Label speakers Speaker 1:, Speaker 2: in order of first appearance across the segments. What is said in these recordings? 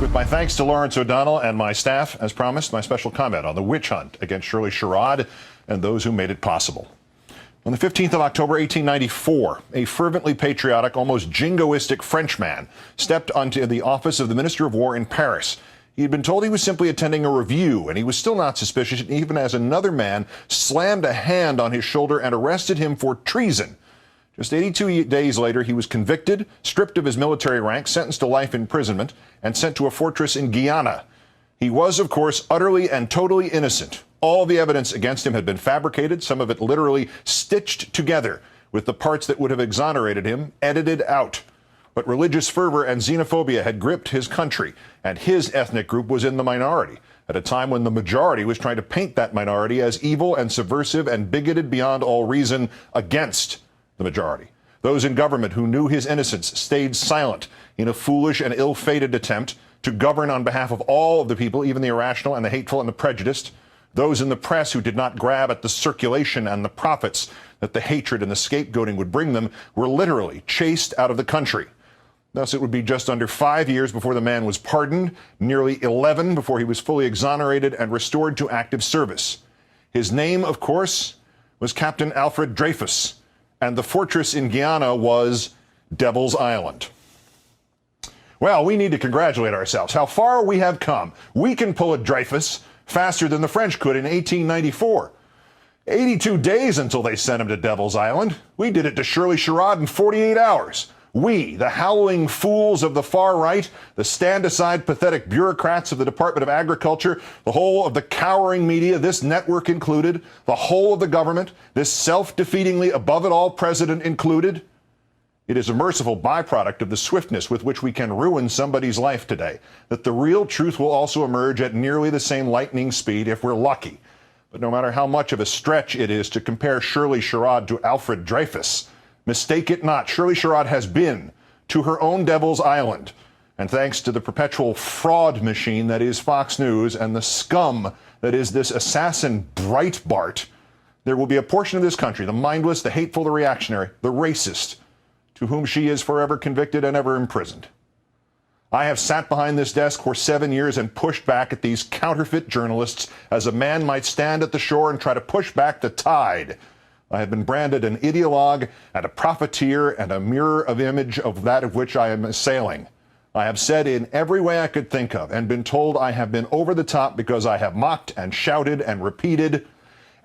Speaker 1: With my thanks to Lawrence O'Donnell and my staff, as promised, my special comment on the witch hunt against Shirley Sherrod and those who made it possible. On the 15th of October, 1894, a fervently patriotic, almost jingoistic Frenchman stepped onto the office of the Minister of War in Paris. He had been told he was simply attending a review, and he was still not suspicious, even as another man slammed a hand on his shoulder and arrested him for treason. Just 82 days later, he was convicted, stripped of his military rank, sentenced to life imprisonment, and sent to a fortress in Guyana. He was, of course, utterly and totally innocent. All the evidence against him had been fabricated, some of it literally stitched together, with the parts that would have exonerated him edited out. But religious fervor and xenophobia had gripped his country, and his ethnic group was in the minority, at a time when the majority was trying to paint that minority as evil and subversive and bigoted beyond all reason against the majority. Those in government who knew his innocence stayed silent in a foolish and ill-fated attempt to govern on behalf of all of the people, even the irrational and the hateful and the prejudiced. Those in the press who did not grab at the circulation and the profits that the hatred and the scapegoating would bring them were literally chased out of the country. Thus, it would be just under 5 years before the man was pardoned, nearly 11 before he was fully exonerated and restored to active service. His name, of course, was Captain Alfred Dreyfus, and the fortress in Guyana was Devil's Island. Well, we need to congratulate ourselves. How far we have come. We can pull a Dreyfus faster than the French could in 1894. 82 days until they sent him to Devil's Island. We did it to Shirley Sherrod in 48 hours. We, the howling fools of the far right, the stand-aside pathetic bureaucrats of the Department of Agriculture, the whole of the cowering media, this network included, the whole of the government, this self-defeatingly above-it-all president included. It is a merciful byproduct of the swiftness with which we can ruin somebody's life today, that the real truth will also emerge at nearly the same lightning speed if we're lucky. But no matter how much of a stretch it is to compare Shirley Sherrod to Alfred Dreyfus, mistake it not, Shirley Sherrod has been to her own Devil's Island. And thanks to the perpetual fraud machine that is Fox News and the scum that is this assassin Breitbart, there will be a portion of this country, the mindless, the hateful, the reactionary, the racist, to whom she is forever convicted and ever imprisoned. I have sat behind this desk for 7 years and pushed back at these counterfeit journalists as a man might stand at the shore and try to push back the tide. I have been branded an ideologue and a profiteer and a mirror of image of that of which I am assailing. I have said in every way I could think of and been told I have been over the top because I have mocked and shouted and repeated.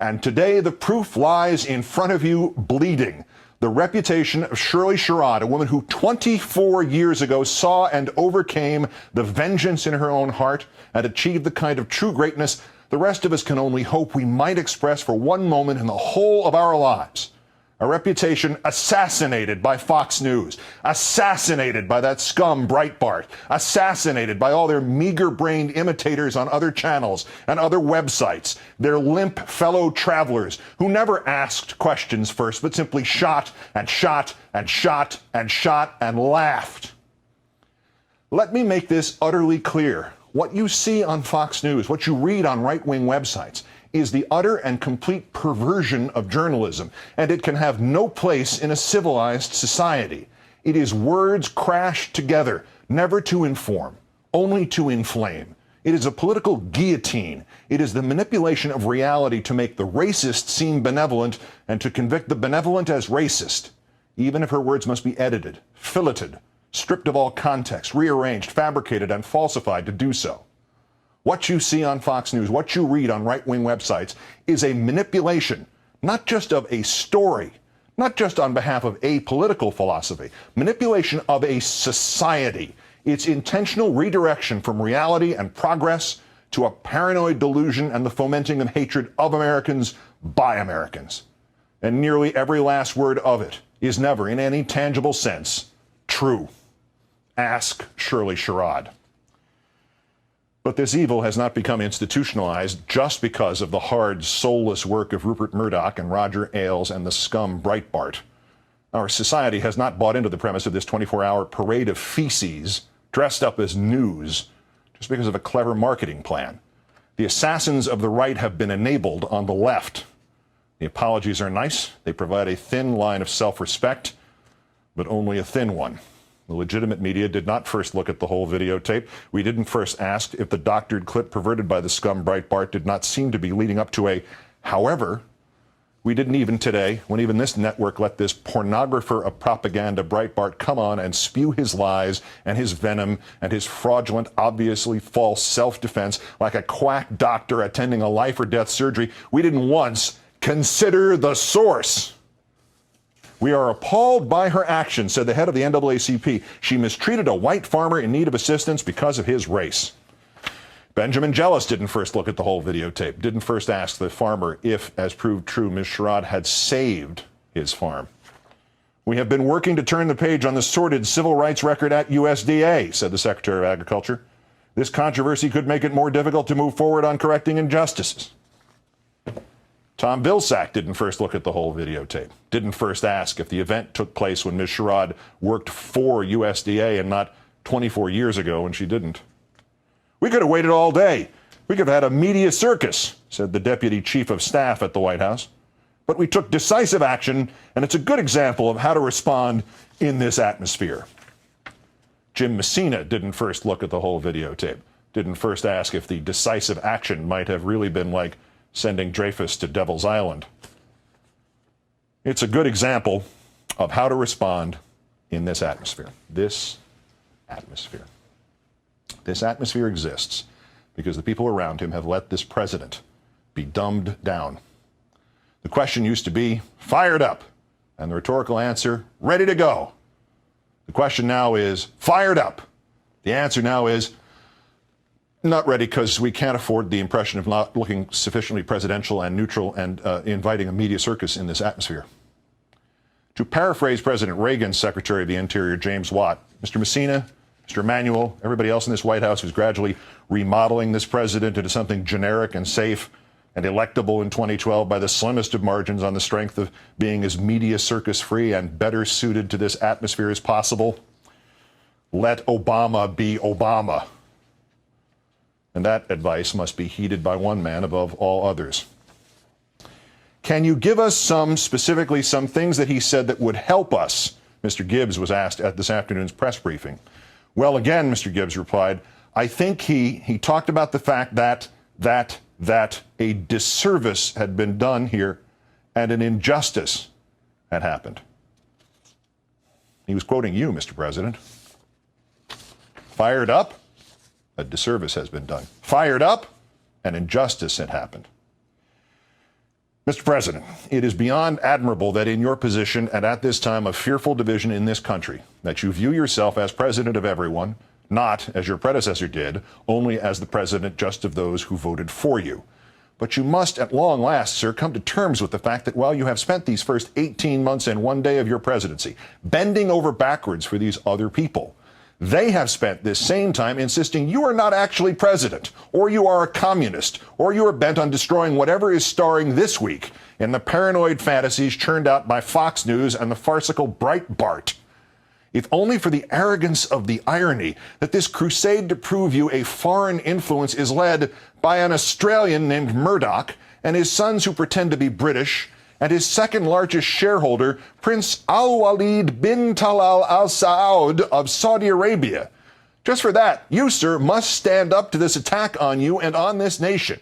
Speaker 1: And today the proof lies in front of you bleeding. The reputation of Shirley Sherrod, a woman who 24 years ago saw and overcame the vengeance in her own heart and achieved the kind of true greatness the rest of us can only hope we might express for one moment in the whole of our lives. A reputation assassinated by Fox News, assassinated by that scum Breitbart, assassinated by all their meager-brained imitators on other channels and other websites, their limp fellow travelers who never asked questions first, but simply shot and shot and shot and shot and laughed. Let me make this utterly clear. What you see on Fox News, what you read on right-wing websites, is the utter and complete perversion of journalism, and it can have no place in a civilized society. It is words crashed together, never to inform, only to inflame. It is a political guillotine. It is the manipulation of reality to make the racist seem benevolent and to convict the benevolent as racist, even if her words must be edited, filleted, stripped of all context, rearranged, fabricated, and falsified to do so. What you see on Fox News, what you read on right-wing websites, is a manipulation, not just of a story, not just on behalf of a political philosophy, manipulation of a society. It's intentional redirection from reality and progress to a paranoid delusion and the fomenting of hatred of Americans by Americans. And nearly every last word of it is never, in any tangible sense, true. Ask Shirley Sherrod. But this evil has not become institutionalized just because of the hard, soulless work of Rupert Murdoch and Roger Ailes and the scum Breitbart. Our society has not bought into the premise of this 24-hour parade of feces dressed up as news just because of a clever marketing plan. The assassins of the right have been enabled on the left. The apologies are nice. They provide a thin line of self-respect, but only a thin one. The legitimate media did not first look at the whole videotape. We didn't first ask if the doctored clip perverted by the scum Breitbart did not seem to be leading up to a however. We didn't even today, when even this network let this pornographer of propaganda Breitbart come on and spew his lies and his venom and his fraudulent, obviously false self-defense like a quack doctor attending a life or death surgery. We didn't once consider the source. We are appalled by her actions, said the head of the NAACP. She mistreated a white farmer in need of assistance because of his race. Benjamin Jealous didn't first look at the whole videotape, didn't first ask the farmer if, as proved true, Ms. Sherrod had saved his farm. We have been working to turn the page on the sordid civil rights record at USDA, said the Secretary of Agriculture. This controversy could make it more difficult to move forward on correcting injustices. Tom Vilsack didn't first look at the whole videotape, didn't first ask if the event took place when Ms. Sherrod worked for USDA and not 24 years ago when she didn't. We could have waited all day. We could have had a media circus, said the Deputy Chief of Staff at the White House. But we took decisive action, and it's a good example of how to respond in this atmosphere. Jim Messina didn't first look at the whole videotape, didn't first ask if the decisive action might have really been like sending Dreyfus to Devil's Island. It's a good example of how to respond in this atmosphere. This atmosphere. This atmosphere exists because the people around him have let this president be dumbed down. The question used to be, fired up, and the rhetorical answer, ready to go. The question now is, fired up. The answer now is, not ready because we can't afford the impression of not looking sufficiently presidential and neutral and inviting a media circus in this atmosphere. To paraphrase President Reagan's Secretary of the Interior, James Watt, Mr. Messina, Mr. Emanuel, everybody else in this White House who's gradually remodeling this president into something generic and safe and electable in 2012 by the slimmest of margins on the strength of being as media circus free and better suited to this atmosphere as possible. Let Obama be Obama. And that advice must be heeded by one man above all others. Can you give us specifically some things that he said that would help us? Mr. Gibbs was asked at this afternoon's press briefing. Well, again, Mr. Gibbs replied, I think he talked about the fact that a disservice had been done here and an injustice had happened. He was quoting you, Mr. President. Fired up, a disservice has been done. Fired up, an injustice had happened. Mr. President, it is beyond admirable that in your position and at this time of fearful division in this country, that you view yourself as president of everyone, not, as your predecessor did, only as the president just of those who voted for you. But you must, at long last, sir, come to terms with the fact that while you have spent these first 18 months and one day of your presidency bending over backwards for these other people, they have spent this same time insisting you are not actually president, or you are a communist, or you are bent on destroying whatever is starring this week in the paranoid fantasies churned out by Fox News and the farcical Breitbart. If only for the arrogance of the irony that this crusade to prove you a foreign influence is led by an Australian named Murdoch and his sons who pretend to be British, and his second largest shareholder, Prince Al-Walid bin Talal Al Saud of Saudi Arabia. Just for that, you, sir, must stand up to this attack on you and on this nation.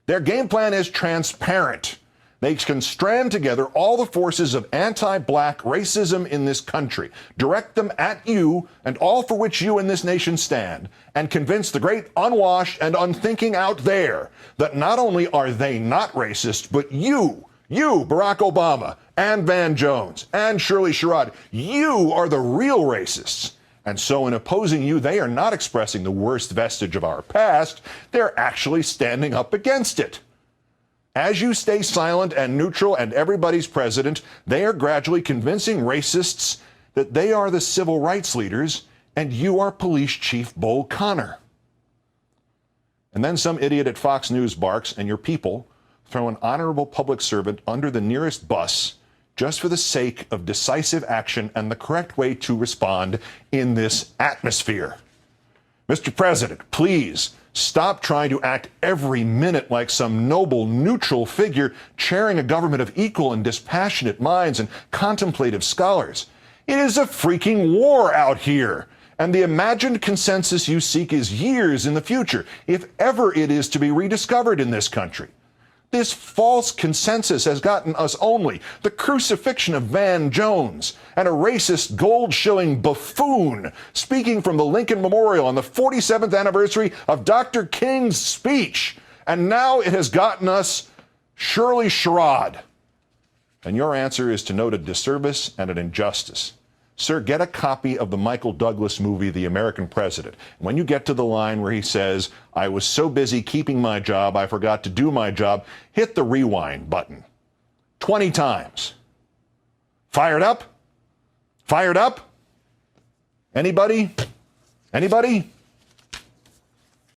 Speaker 1: Their game plan is transparent. They can strand together all the forces of anti-black racism in this country, direct them at you and all for which you and this nation stand, and convince the great unwashed and unthinking out there that not only are they not racist, but you, Barack Obama, and Van Jones, and Shirley Sherrod, you are the real racists. And so in opposing you, they are not expressing the worst vestige of our past, they're actually standing up against it. As you stay silent and neutral and everybody's president, they are gradually convincing racists that they are the civil rights leaders and you are Police Chief Bull Connor. And then some idiot at Fox News barks and your people throw an honorable public servant under the nearest bus just for the sake of decisive action and the correct way to respond in this atmosphere. Mr. President, please stop trying to act every minute like some noble, neutral figure chairing a government of equal and dispassionate minds and contemplative scholars. It is a freaking war out here. And the imagined consensus you seek is years in the future, if ever it is to be rediscovered in this country. This false consensus has gotten us only the crucifixion of Van Jones and a racist gold-shilling buffoon speaking from the Lincoln Memorial on the 47th anniversary of Dr. King's speech. And now it has gotten us Shirley Sherrod. And your answer is to note a disservice and an injustice. Sir, get a copy of the Michael Douglas movie, The American President. When you get to the line where he says, "I was so busy keeping my job, I forgot to do my job," hit the rewind button 20 times. Fired up? Fired up? Anybody? Anybody?